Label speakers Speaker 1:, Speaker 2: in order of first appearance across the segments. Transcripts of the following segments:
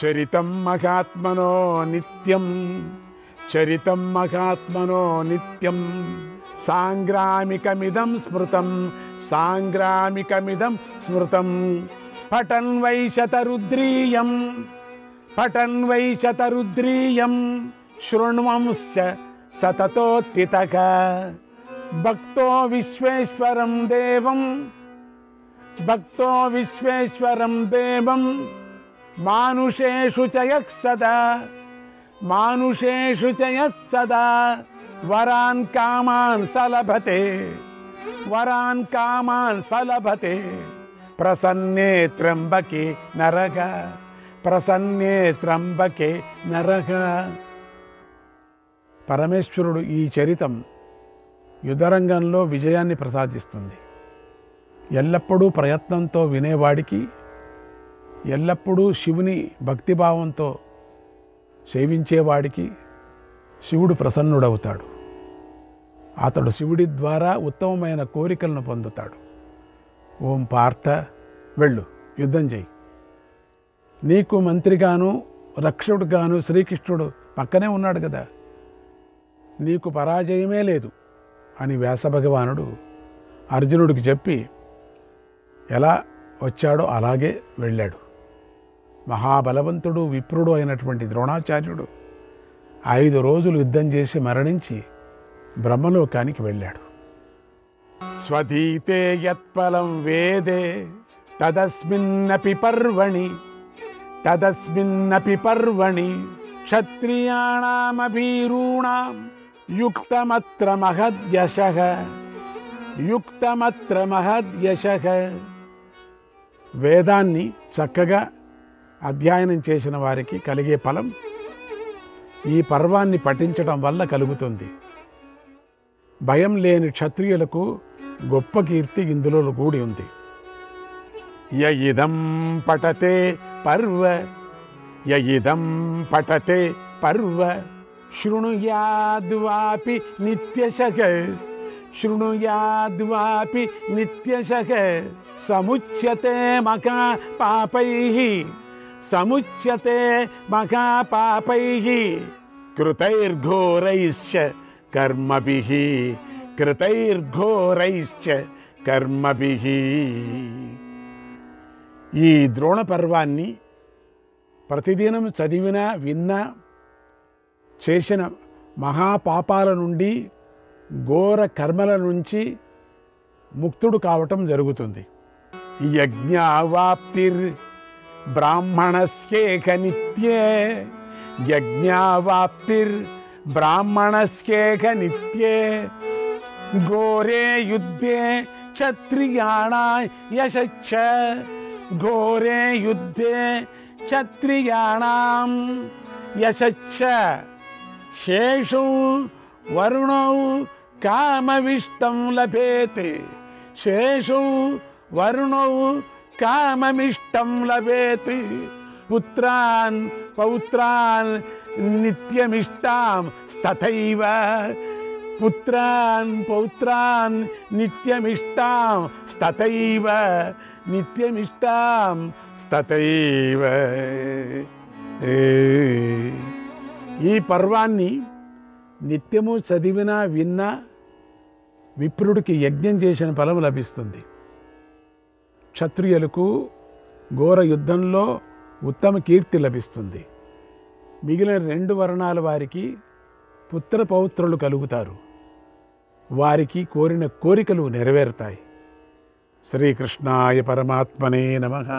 Speaker 1: చరితం మహాత్మనో నిత్యం, చరితం మహాత్మనో నిత్యం, సాంగ్రామికమిదం స్మృతం, సాంగ్రామికమిదం స్మృతం. పఠన్ వై శతరుద్రీయం, పఠన్ వై శతరుద్రీయం, శృణ్వంశ్చ సతతోత్థితః. భక్తో విశ్వేశ్వరం దేవం, భక్తో విశ్వేశ్వరం దేవం, మానుషేషు చ యః సదా, మానుషేషు చ యః సదా, వరాన్ కామాన్ సలభతే, వరాన్ కామాన్ సలభతే. ప్రసన్నే త్ర్యంబకే నరః, ప్రసన్నే త్ర్యంబకే నరః. పరమేశ్వరుడు ఈ చరితం యుద్ధరంగంలో విజయాన్ని ప్రసాదిస్తుంది. ఎల్లప్పుడూ ప్రయత్నంతో వినేవాడికి, ఎల్లప్పుడూ శివుని భక్తిభావంతో సేవించేవాడికి శివుడు ప్రసన్నుడవుతాడు. అతడు శివుడి ద్వారా ఉత్తమమైన కోరికలను పొందుతాడు. ఓం పార్థ, వెళ్ళు, యుద్ధం చేయి. నీకు మంత్రిగాను రక్షకుడుగాను శ్రీకృష్ణుడు పక్కనే ఉన్నాడు కదా, నీకు పరాజయమే లేదు అని వ్యాసభగవానుడు అర్జునుడికి చెప్పి ఎలా వచ్చాడో అలాగే వెళ్ళాడు. మహాబలవంతుడు విప్రుడు అయినటువంటి ద్రోణాచార్యుడు 5 రోజులు యుద్ధం చేసి మరణించి బ్రహ్మలోకానికి వెళ్ళాడు. స్వధీతే యత్ఫలం వేదే తదస్మిన్నపి పర్వణి, తదస్మిన్నపి పర్వణి, క్షత్రియాణామభీరూణాం యుక్తమత్ర మహద్యశః, యుక్తమత్ర మహద్యశః. వేదాన్ని చక్కగా అధ్యయనం చేసిన వారికి కలిగే ఫలం ఈ పర్వాన్ని పఠించడం వల్ల కలుగుతుంది. భయం లేని క్షత్రియులకు గొప్ప కీర్తి ఇందులో కూడి ఉంది. యయిదం పఠతే పర్వ, యయిదం పఠతే పర్వ, శృణుయాద్వాపి నిత్యశః, శృణుయాద్వాపి నిత్యశః. సముచ్యతే మహాపాపైః, సముచ్యతే మహాపాపైః, కృతైర్ఘోరైశ్చ కర్మభిః, కృతైర్ఘోరైశ్చ కర్మభిః. ఈ ద్రోణ పర్వాన్ని ప్రతిదినం చదివినా విన్నా చేసిన మహాపాపాల నుండి, ఘోర కర్మల నుంచి ముక్తుడు కావటం జరుగుతుంది. యజ్ఞావాప్తిర్ బ్రాహ్మణస్యేక నిత్యే, యజ్ఞావాప్తిర్ బ్రాహ్మణస్యేక నిత్యే, ఘోరే యుద్ధే క్షత్రియాణాం యశశ్చ, ఘోరే యుద్ధే క్షత్రియాణాం యశశ్చ. శేషు వరుణౌ కామవిష్టం లభేతే, శేషు వరుణౌ కామమిష్టం లభేతి. పుత్రాన్ పౌత్రాన్ నిత్యమిష్టాం తథైవ, పుత్రాన్ పౌత్రాన్ నిత్యమిష్టాం తథైవ, నిత్యమిష్టాం తథైవ. ఈ పర్వాన్ని నిత్యము చదివినా విన్నా విప్రుడికి యజ్ఞం చేసిన ఫలం లభిస్తుంది. క్షత్రియులకు ఘోర యుద్ధంలో ఉత్తమ కీర్తి లభిస్తుంది. మిగిలిన 2 వర్ణాల వారికి పుత్ర పౌత్రులు కలుగుతారు. వారికి కోరిన కోరికలు నెరవేరుతాయి. శ్రీకృష్ణాయ పరమాత్మనే నమః.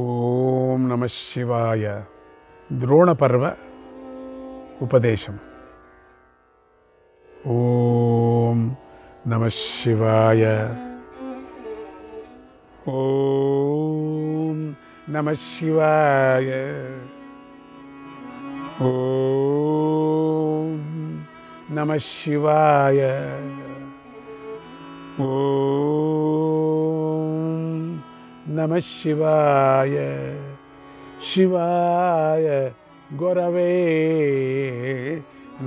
Speaker 1: ఓం నమః శివాయ. ద్రోణపర్వ ఉపదేశం. ఓం నమః శివాయ. ఓం నమః శివాయ. ఓం నమః శివాయ. ఓం నమః శివాయ. శివాయ గురవే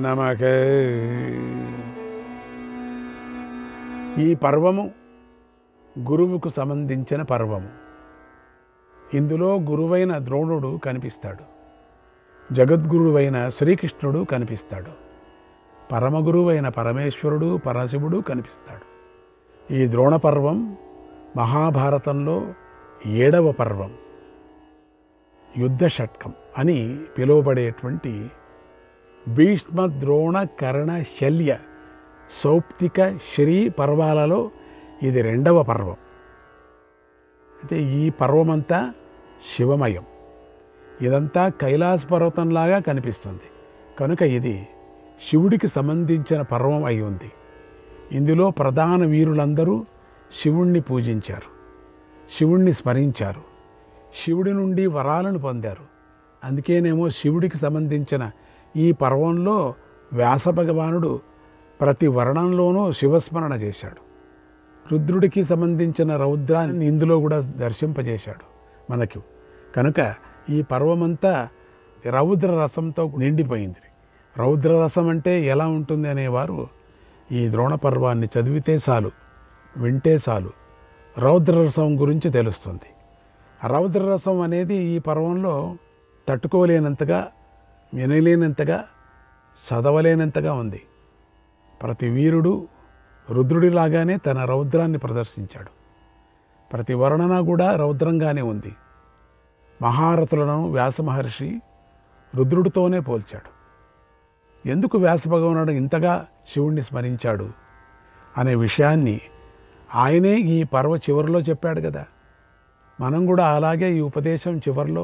Speaker 1: నమః. ఈ పర్వము గురువుకు సంబంధించిన పర్వము. ఇందులో గురువైన ద్రోణుడు కనిపిస్తాడు, జగద్గురువైన శ్రీకృష్ణుడు కనిపిస్తాడు, పరమగురువైన పరమేశ్వరుడు పరశివుడు కనిపిస్తాడు. ఈ ద్రోణ పర్వం మహాభారతంలో 7వ పర్వం, యుద్ధ షట్కం అని పిలువబడేటువంటి భీష్మ ద్రోణ కర్ణ శల్య సౌప్తిక శ్రీ పర్వాలలో ఇది 2వ పర్వం. అంటే ఈ పర్వమంతా శివమయం. ఇదంతా కైలాస పర్వతంలాగా కనిపిస్తుంది కనుక ఇది శివుడికి సంబంధించిన పర్వం అయి ఉంది. ఇందులో ప్రధాన వీరులందరూ శివుణ్ణి పూజించారు, శివుణ్ణి స్మరించారు, శివుడి నుండి వరాలను పొందారు. అందుకేనేమో శివుడికి సంబంధించిన ఈ పర్వంలో వ్యాస భగవానుడు ప్రతి వర్ణంలోనూ శివస్మరణ చేశాడు. రుద్రుడికి సంబంధించిన రౌద్రాన్ని ఇందులో కూడా దర్శింపజేశాడు మనకు. కనుక ఈ పర్వమంతా రౌద్ర రసంతో నిండిపోయింది. రౌద్ర రసం అంటే ఎలా ఉంటుంది అనేవారు ఈ ద్రోణ పర్వాన్ని చదివితే చాలు, వింటే చాలు రౌద్రరసం గురించి తెలుస్తుంది. రౌద్రరసం అనేది ఈ పర్వంలో తట్టుకోలేనంతగా, వినలేనంతగా, చదవలేనంతగా ఉంది. ప్రతి వీరుడు రుద్రుడిలాగానే తన రౌద్రాన్ని ప్రదర్శించాడు. ప్రతి వర్ణన కూడా రౌద్రంగానే ఉంది. మహారథులను వ్యాస మహర్షి రుద్రుడితోనే పోల్చాడు. ఎందుకు వ్యాస భగవానుడు ఇంతగా శివుణ్ణి స్మరించాడు అనే విషయాన్ని ఆయనే ఈ పర్వ చివరిలో చెప్పాడు కదా. మనం కూడా అలాగే ఈ ఉపదేశం చివరిలో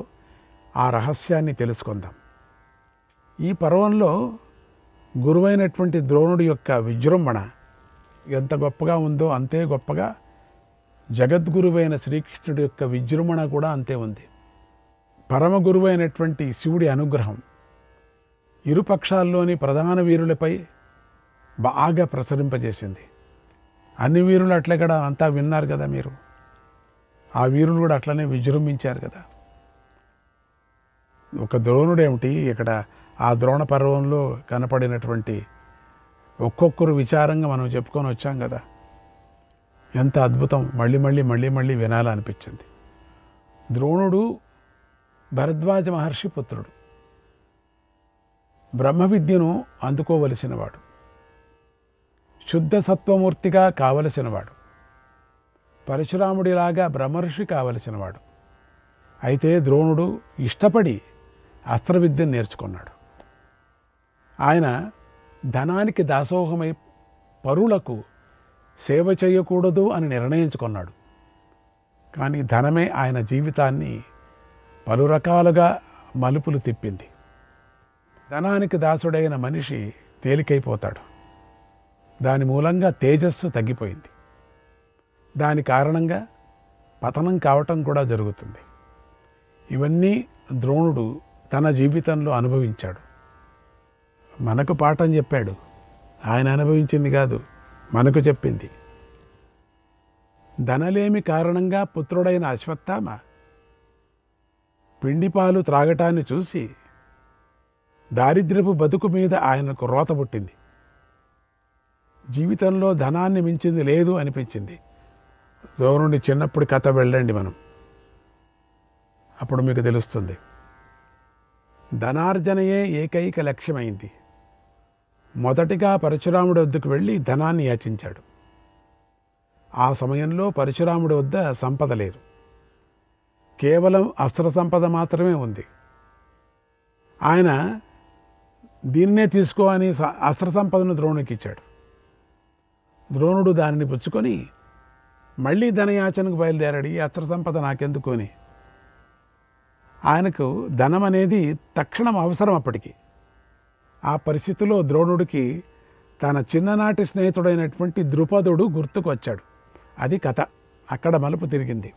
Speaker 1: ఆ రహస్యాన్ని తెలుసుకుందాం. ఈ పర్వంలో గురువైనటువంటి ద్రోణుడి యొక్క విజృంభణ ఎంత గొప్పగా ఉందో అంతే గొప్పగా జగద్గురువైన శ్రీకృష్ణుడి యొక్క విజృంభణ కూడా అంతే ఉంది. పరమ గురువైనటువంటి శివుడి అనుగ్రహం ఇరుపక్షాల్లోని ప్రధాన వీరులపై బాగా ప్రసరింపజేసింది. అన్ని వీరులు అట్లే కూడా అంతా విన్నారు కదా మీరు. ఆ వీరులు కూడా అట్లనే విజృంభించారు కదా. ఒక ద్రోణుడేమిటి, ఇక్కడ ఆ ద్రోణ పర్వంలో కనపడినటువంటి ఒక్కొక్కరు విచారంగా మనం చెప్పుకొని వచ్చాం కదా. ఎంత అద్భుతం, మళ్ళీ మళ్ళీ మళ్ళీ మళ్ళీ వినాలనిపించింది. ద్రోణుడు భరద్వాజ మహర్షి పుత్రుడు, బ్రహ్మ విద్యను అందుకోవలసినవాడు, శుద్ధ సత్వమూర్తిగా కావలసినవాడు, పరశురాముడిలాగా బ్రహ్మర్షి కావలసినవాడు. అయితే ద్రోణుడు ఇష్టపడి అస్త్రవిద్యను నేర్చుకున్నాడు. ఆయన ధనానికి దాసోహమై పరులకు సేవ చేయకూడదు అని నిర్ణయించుకున్నాడు. కానీ ధనమే ఆయన జీవితాన్ని పలు రకాలుగా మలుపులు తిప్పింది. ధనానికి దాసుడైన మనిషి తేలికైపోతాడు. దాని మూలంగా తేజస్సు తగ్గిపోయింది. దాని కారణంగా పతనం కావటం కూడా జరుగుతుంది. ఇవన్నీ ద్రోణుడు తన జీవితంలో అనుభవించాడు. మనకు పాఠం చెప్పాడు. ఆయన అనుభవించింది కాదు, మనకు చెప్పింది. ధనలేమి కారణంగా పుత్రుడైన అశ్వత్థామ పిండిపాలు త్రాగటాన్ని చూసి దారిద్ర్యపు బతుకు మీద ఆయనకు రోత పుట్టింది. జీవితంలో ధనాన్ని మించింది లేదు అనిపించింది. ద్రోణుడి చిన్నప్పుడు కథ వెళ్ళండి మనం, అప్పుడు మీకు తెలుస్తుంది. ధనార్జనయే ఏకైక లక్ష్యమైంది. మొదటిగా పరశురాముడి వద్దకు వెళ్ళి ధనాన్ని యాచించాడు. ఆ సమయంలో పరశురాముడి వద్ద సంపద లేదు, కేవలం అస్త్ర సంపద మాత్రమే ఉంది. ఆయన దీన్నే తీసుకో అని అస్త్ర సంపదను ద్రోణుడికి ఇచ్చాడు. ద్రోణుడు దానిని పుచ్చుకొని మళ్ళీ ధనయాచనకు బయలుదేరాడు. ఈ అస్త్ర సంపద నాకెందుకు అని. ఆయనకు ధనం అనేది తక్షణం అవసరం. అప్పటికి ఆ పరిస్థితిలో ద్రోణుడికి తన చిన్ననాటి స్నేహితుడైనటువంటి ద్రుపదుడు గుర్తుకు వచ్చాడు. అది కథ, అక్కడ మలుపు తిరిగింది.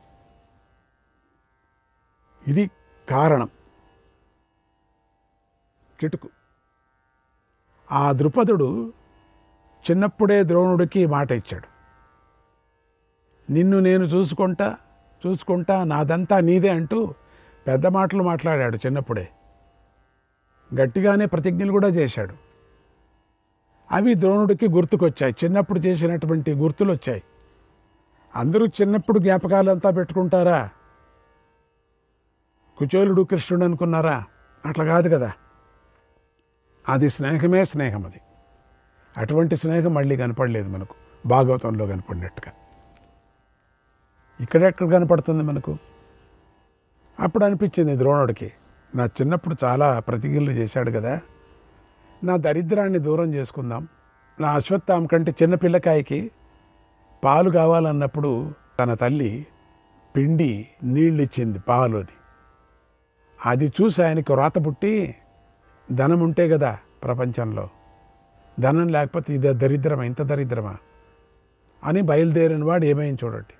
Speaker 1: ఇది కారణం, కిటుకు. ఆ ద్రుపదుడు చిన్నప్పుడే ద్రోణుడికి మాట ఇచ్చాడు. నిన్ను నేను చూసుకుంటా నాదంతా నీదే అంటూ పెద్ద మాటలు మాట్లాడాడు. చిన్నప్పుడే గట్టిగానే ప్రతిజ్ఞలు కూడా చేశాడు. అవి ద్రోణుడికి గుర్తుకొచ్చాయి. చిన్నప్పుడు చేసినటువంటి గుర్తులు వచ్చాయి. అందరూ చిన్నప్పుడు జ్ఞాపకాలంతా పెట్టుకుంటారా? కుచేలుడు కృష్ణుడు అనుకున్నారా? అట్లా కాదు కదా. అది స్నేహమే స్నేహం. అది అటువంటి స్నేహం మళ్ళీ కనపడలేదు మనకు భాగవతంలో కనపడినట్టుగా. ఇక్కడెక్కడ కనపడుతుంది మనకు? అప్పుడు అనిపించింది ద్రోణుడికి, నా చిన్నప్పుడు చాలా ప్రతిజ్ఞలు చేశాడు కదా, నా దరిద్రాన్ని దూరం చేసుకుందాం. నా అశ్వత్థామ కంటే చిన్న పిల్లకాయకి పాలు కావాలన్నప్పుడు తన తల్లి పిండి నీళ్ళు ఇచ్చింది పాలుని. అది చూసి ఆయనకు రాత పుట్టి, ధనం ఉంటే కదా ప్రపంచంలో, ధనం లేకపోతే ఇది దరిద్రమా, ఇంత దరిద్రమా అని బయలుదేరిన వాడు ఏమైంది చూడండి.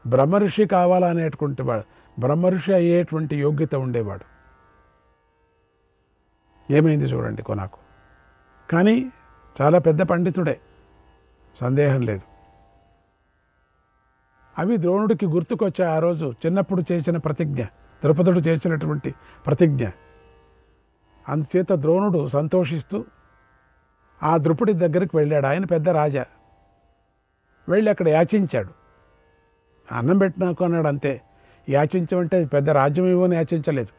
Speaker 1: బ్రహ్మఋషి కావాలనేటువంటి వాడు, బ్రహ్మఋషి అయ్యేటువంటి యోగ్యత ఉండేవాడు. ఏమైంది చూడండి కొనాకు. కానీ చాలా పెద్ద పండితుడే, సందేహం లేదు. అవి ద్రోణుడికి గుర్తుకొచ్చాయి ఆ రోజు చిన్నప్పుడు చేసిన ప్రతిజ్ఞ, ద్రౌపదుడు చేసినటువంటి ప్రతిజ్ఞ. అందుచేత ద్రోణుడు సంతోషిస్తూ ఆ ద్రుపడి దగ్గరికి వెళ్ళాడు. ఆయన పెద్ద రాజా. వెళ్ళి అక్కడ యాచించాడు. అన్నం పెట్టినాకు అన్నాడు అంతే. యాచించమంటే పెద్ద రాజ్యం ఇవ్వని యాచించలేదు.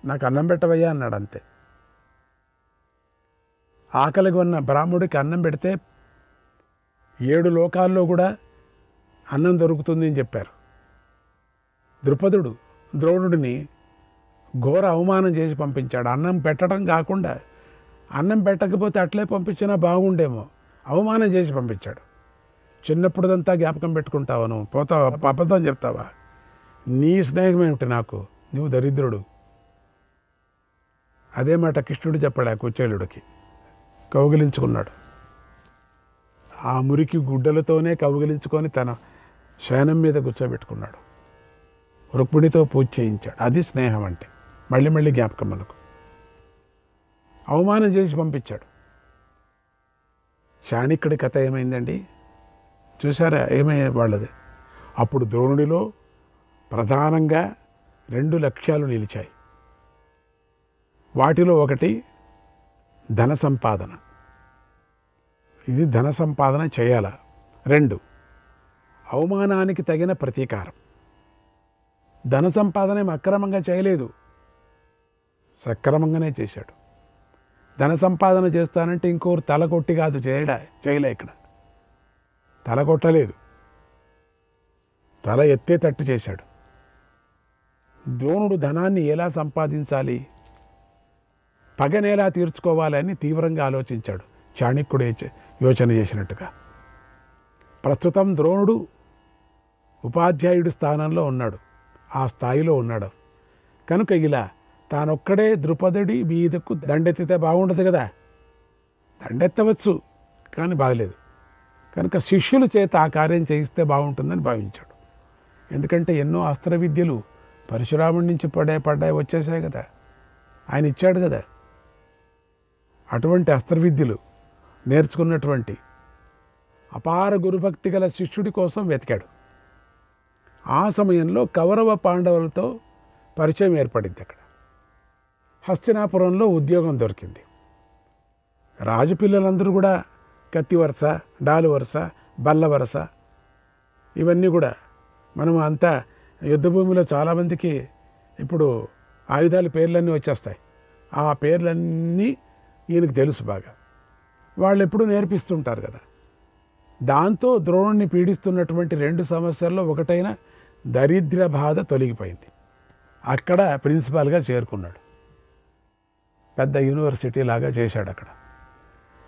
Speaker 1: నాకు అన్నం పెట్టవయ్యా అన్నాడు అంతే. ఆకలిగా ఉన్న బ్రాహ్మడికి అన్నం పెడితే 7 లోకాల్లో కూడా అన్నం దొరుకుతుంది అని చెప్పారు. ద్రుపదుడు ద్రోణుడిని ఘోర అవమానం చేసి పంపించాడు. అన్నం పెట్టడం కాకుండా, అన్నం పెట్టకపోతే అట్లే పంపించినా బాగుండేమో, అవమానం చేసి పంపించాడు. చిన్నప్పుడుదంతా జ్ఞాపకం పెట్టుకుంటావా నువ్వు? పోతావా? అబద్ధం చెప్తావా? నీ స్నేహం ఏమిటి నాకు? నువ్వు దరిద్రుడు. అదే మాట కృష్ణుడు చెప్పాడు ఆ కుచేలుడికి. కౌగిలించుకున్నాడు. ఆ మురికి గుడ్డలతోనే కౌగిలించుకొని తన శయనం మీద కూర్చోబెట్టుకున్నాడు. రుక్మిణితో పూజ చేయించాడు. అది స్నేహం అంటే. మళ్ళీ మళ్ళీ జ్ఞాపకం మనకు. అవమానం చేసి పంపించాడు. చాణిక్యుడి కథ ఏమైందండి చూసారా? ఏమయ్యే వాళ్ళది. అప్పుడు ద్రోణుడిలో ప్రధానంగా 2 లక్ష్యాలు నిలిచాయి. వాటిలో ఒకటి ధన సంపాదన. ఇది ధన సంపాదన చేయాల. 2 అవమానానికి తగిన ప్రతీకారం. ధన సంపాదన అక్రమంగా చేయలేదు, సక్రమంగానే చేశాడు. ధన సంపాదన చేస్తానంటే ఇంకోరు తల కొట్టి కాదు చేయలే. ఇక్కడ తల కొట్టలేదు, తల ఎత్తేటట్టు చేశాడు. ద్రోణుడు ధనాన్ని ఎలా సంపాదించాలి, పగని ఎలా తీర్చుకోవాలని తీవ్రంగా ఆలోచించాడు. చాణక్యుడు యోచన చేసినట్టుగా. ప్రస్తుతం ద్రోణుడు ఉపాధ్యాయుడి స్థానంలో ఉన్నాడు, ఆ స్థాయిలో ఉన్నాడు. కనుక ఇలా తానొక్కడే ద్రుపదుడి మీదకు దండెత్తితే బాగుండదు కదా. దండెత్తవచ్చు కానీ బాగలేదు. కనుక శిష్యుల చేత ఆ కార్యం చేయిస్తే బాగుంటుందని భావించాడు. ఎందుకంటే ఎన్నో అస్త్ర విద్యలు పరశురాముడి నుంచి పడ్డాయి వచ్చేసాయి కదా, ఆయన ఇచ్చాడు కదా. అటువంటి అస్త్ర విద్యలు నేర్చుకున్నటువంటి అపార గురుభక్తి గల శిష్యుడి కోసం వెతికాడు. ఆ సమయంలో కౌరవ పాండవులతో పరిచయం ఏర్పడింది. అక్కడ హస్తినాపురంలో ఉద్యోగం దొరికింది. రాజపిల్లలందరూ కూడా కత్తి వరుస, డాలు వరుస, బల్ల వరుస ఇవన్నీ కూడా మనం అంతా యుద్ధభూమిలో చాలామందికి ఇప్పుడు ఆయుధాల పేర్లన్నీ వచ్చేస్తాయి. ఆ పేర్లన్నీ ఈయనకు తెలుసు బాగా. వాళ్ళు ఎప్పుడూ నేర్పిస్తుంటారు కదా. దాంతో ద్రోణుడిని పీడిస్తున్నటువంటి 2 సమస్యల్లో ఒకటైన దరిద్ర బాధ తొలగిపోయింది. అక్కడ ప్రిన్సిపాల్గా చేరుకున్నాడు. పెద్ద యూనివర్సిటీ లాగా చేశాడు అక్కడ.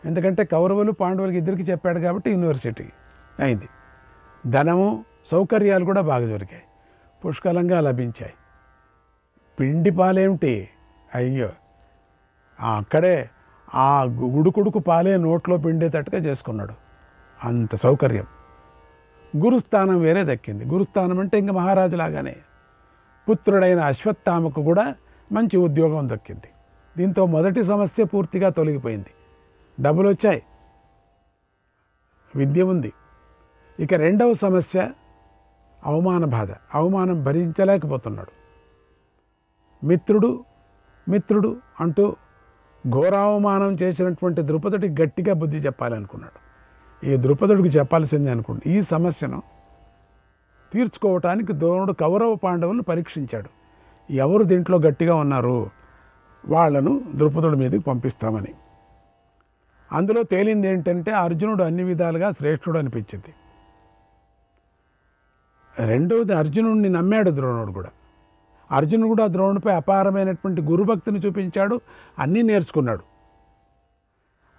Speaker 1: ఎందుకంటే కౌరవులు పాండవులకి ఇద్దరికి చెప్పాడు కాబట్టి యూనివర్సిటీ అయింది. ధనము సౌకర్యాలు కూడా బాగా దొరికాయి, పుష్కలంగా లభించాయి. పిండి పాలేమిటి, అయ్యో అక్కడే ఆ ఉడుకుడుకు పాలే నోట్లో పిండేటట్టుగా చేసుకున్నాడు. అంత సౌకర్యం. గురుస్థానం వేరే దక్కింది. గురుస్థానం అంటే ఇంకా మహారాజులాగానే. పుత్రుడైన అశ్వత్థామకు కూడా మంచి ఉద్యోగం దక్కింది. దీంతో మొదటి సమస్య పూర్తిగా తొలగిపోయింది. డబ్బులు వచ్చాయి, విద్య ఉంది. ఇక రెండవ సమస్య అవమాన బాధ. అవమానం భరించలేకపోతున్నాడు. మిత్రుడు అంటూ ఘోరావమానం చేసినటువంటి ద్రుపదుడికి గట్టిగా బుద్ధి చెప్పాలనుకున్నాడు. ఈ ద్రుపదుడికి చెప్పాల్సిందే అనుకోండి. ఈ సమస్యను తీర్చుకోవటానికి ద్రోణుడు కౌరవ పాండవులను పరీక్షించాడు. ఎవరు దీంట్లో గట్టిగా ఉన్నారు వాళ్లను ద్రుపదుడి మీదకి పంపిస్తామని. అందులో తేలింది ఏంటంటే అర్జునుడు అన్ని విధాలుగా శ్రేష్ఠుడు అనిపించింది. రెండవది, అర్జునుడిని నమ్మాడు ద్రోణుడు కూడా. అర్జునుడు కూడా ద్రోణుడిపై అపారమైనటువంటి గురుభక్తిని చూపించాడు, అన్నీ నేర్చుకున్నాడు.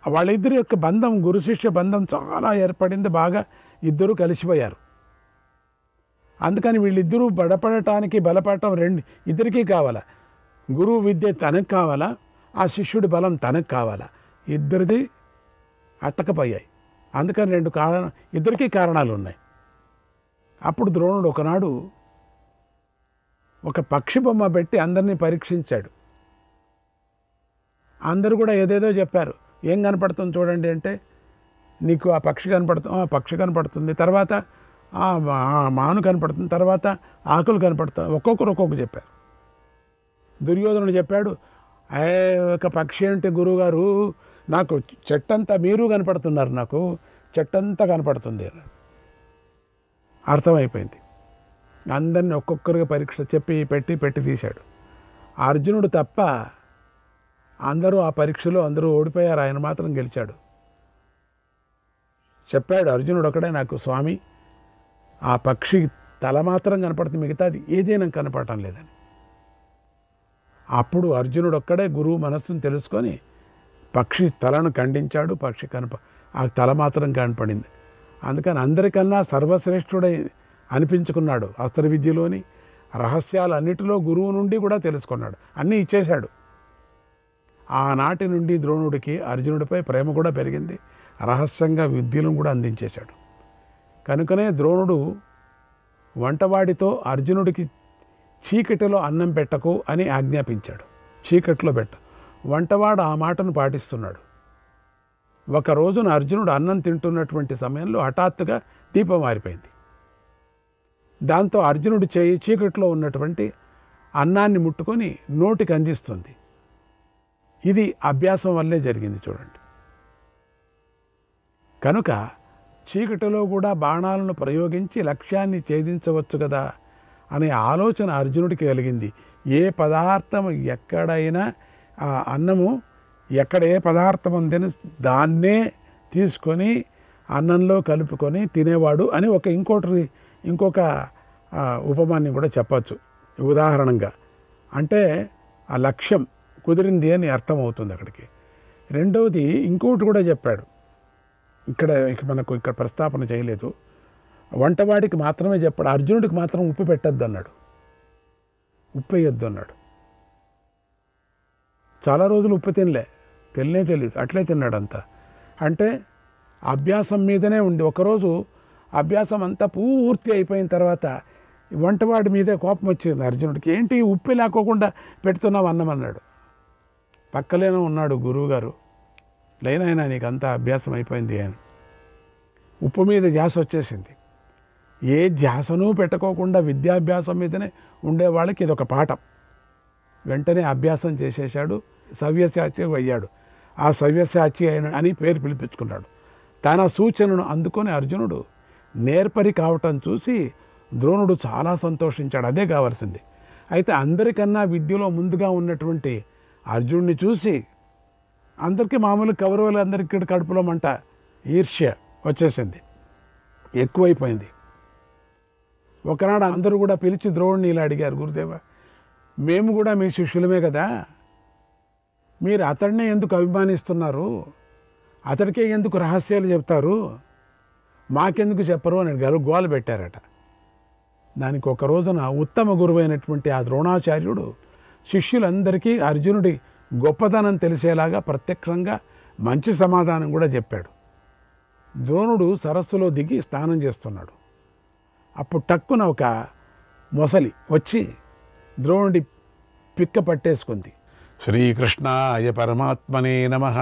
Speaker 1: వాళ్ళిద్దరి యొక్క బంధం, గురు శిష్య బంధం చాలా ఏర్పడింది. బాగా ఇద్దరు కలిసిపోయారు. అందుకని వీళ్ళిద్దరూ బలపడటం ఇద్దరికీ కావాలా. గురువు విద్య తనకు కావాలా, ఆ శిష్యుడి బలం తనకు కావాలా. ఇద్దరిది అట్టకపోయాయి. అందుకని ఇద్దరికీ కారణాలు ఉన్నాయి. అప్పుడు ద్రోణుడు ఒకనాడు ఒక పక్షి బొమ్మ పెట్టి అందరినీ పరీక్షించాడు. అందరూ కూడా ఏదేదో చెప్పారు. ఏం కనపడుతుంది చూడండి అంటే, నీకు ఆ పక్షి కనపడుతుంది, తర్వాత మాను కనపడుతుంది, తర్వాత ఆకులు కనపడుతుంది. ఒక్కొక్కరు ఒక్కొక్క చెప్పారు. దుర్యోధనుడు చెప్పాడు, ఒక పక్షి అంటే గురువుగారు, నాకు చెట్టంతా మీరు కనపడుతున్నారు, నాకు చెట్టంతా కనపడుతుంది అని అర్థమైపోయింది. అందరినీ ఒక్కొక్కరుగా పరీక్ష చెప్పి పెట్టి తీశాడు. అర్జునుడు తప్ప అందరూ ఆ పరీక్షలో ఓడిపోయారు, ఆయన మాత్రం గెలిచాడు. చెప్పాడు అర్జునుడు ఒకడే, నాకు స్వామి ఆ పక్షి తల మాత్రం కనపడుతుంది, మిగతాది ఏదైనా కనపడటం లేదని. అప్పుడు అర్జునుడు ఒక్కడే గురువు మనస్సును తెలుసుకొని పక్షి తలను ఖండించాడు. ఆ తల మాత్రం కనపడింది. అందుకని అందరికన్నా సర్వశ్రేష్ఠుడై అనిపించుకున్నాడు. అస్త్ర విద్యలోని రహస్యాలు అన్నిటిలో గురువు నుండి కూడా తెలుసుకున్నాడు, అన్నీ ఇచ్చేశాడు. ఆనాటి నుండి ద్రోణుడికి అర్జునుడిపై ప్రేమ కూడా పెరిగింది. రహస్యంగా విద్యలను కూడా అందించేశాడు. కనుకనే ద్రోణుడు వంటవాడితో అర్జునుడికి చీకటిలో అన్నం పెట్టకు అని ఆజ్ఞాపించాడు. చీకట్లో పెట్ట. వంటవాడు ఆ మాటను పాటిస్తున్నాడు. ఒక రోజున అర్జునుడు అన్నం తింటున్నటువంటి సమయంలో హఠాత్తుగా దీపం మారిపోయింది. దాంతో అర్జునుడి చేయి చీకట్లో ఉన్నటువంటి అన్నాన్ని ముట్టుకొని నోటికి అందిస్తుంది. ఇది అభ్యాసం వల్లే జరిగింది చూడండి. కనుక చీకటిలో కూడా బాణాలను ప్రయోగించి లక్ష్యాన్ని ఛేదించవచ్చు కదా అనే ఆలోచన అర్జునుడికి కలిగింది. ఏ పదార్థం ఎక్కడైనా అన్నము ఎక్కడ ఏ పదార్థం ఉందని దాన్నే తీసుకొని అన్నంలో కలుపుకొని తినేవాడు అని ఇంకొక ఉపమాన్ని కూడా చెప్పచ్చు ఉదాహరణంగా. అంటే ఆ లక్ష్యం కుదిరింది అని అర్థమవుతుంది అక్కడికి. రెండవది ఇంకోటి కూడా చెప్పాడు, మనకు ఇక్కడ ప్రస్తాపన చేయలేదు. వంటవాడికి మాత్రమే చెప్పాడు, అర్జునుడికి మాత్రం ఉప్పు పెట్టద్దు అన్నాడు, ఉప్పు వేయొద్దు అన్నాడు. చాలా రోజులు ఉప్పు తెలియదు, అట్లే తిన్నాడు అంతా. అంటే అభ్యాసం మీదనే ఉంది. ఒకరోజు అభ్యాసం అంతా పూర్తి అయిపోయిన తర్వాత వంటవాడి మీదే కోపం వచ్చింది అర్జునుడికి. ఏంటి ఉప్పు లేకోకుండా పెడుతున్నావు అన్నం అన్నాడు. పక్కలేనో ఉన్నాడు గురువుగారు, లేనైనా నీకు అంతా అభ్యాసం అయిపోయింది అని. ఉప్పు మీద ధ్యాస వచ్చేసింది. ఏ ధ్యాసను పెట్టుకోకుండా విద్యాభ్యాసం మీదనే ఉండేవాళ్ళకి ఇదొక పాఠం. వెంటనే అభ్యాసం చేసేశాడు, సవ్యసాచి అయ్యాడు. ఆ సవ్యసాచి అని పేరు పిలిపించుకున్నాడు. తన సూచనను అందుకొని అర్జునుడు నేర్పరి కావటం చూసి ద్రోణుడు చాలా సంతోషించాడు. అదే కావాల్సింది. అయితే అందరికన్నా విద్యలో ముందుగా ఉన్నటువంటి అర్జునుడిని చూసి అందరికీ మామూలు కౌరవులు అందరికీ కడుపులో మంట, ఈర్ష్య వచ్చేసింది, ఎక్కువైపోయింది. ఒకనాడు అందరూ కూడా పిలిచి ద్రోణుని ఇలా అడిగారు, గురుదేవ మేము కూడా మీ శిష్యులమే కదా, మీరు అతడినే ఎందుకు అభిమానిస్తున్నారు, అతడికే ఎందుకు రహస్యాలు చెప్తారు, మాకెందుకు చెప్పరు అని గోల పెట్టారట. దానికి ఒక రోజున ఉత్తమ గురువైనటువంటి ఆ ద్రోణాచార్యుడు శిష్యులందరికీ అర్జునుడి గొప్పతనం తెలిసేలాగా ప్రత్యక్షంగా మంచి సమాధానం కూడా చెప్పాడు. ద్రోణుడు సరస్సులో దిగి స్నానం చేస్తున్నాడు. అప్పుడు టక్కున ఒక మొసలి వచ్చి ద్రోణుడి పిక్క పట్టేసుకుంది. శ్రీకృష్ణాయ పరమాత్మనే నమః.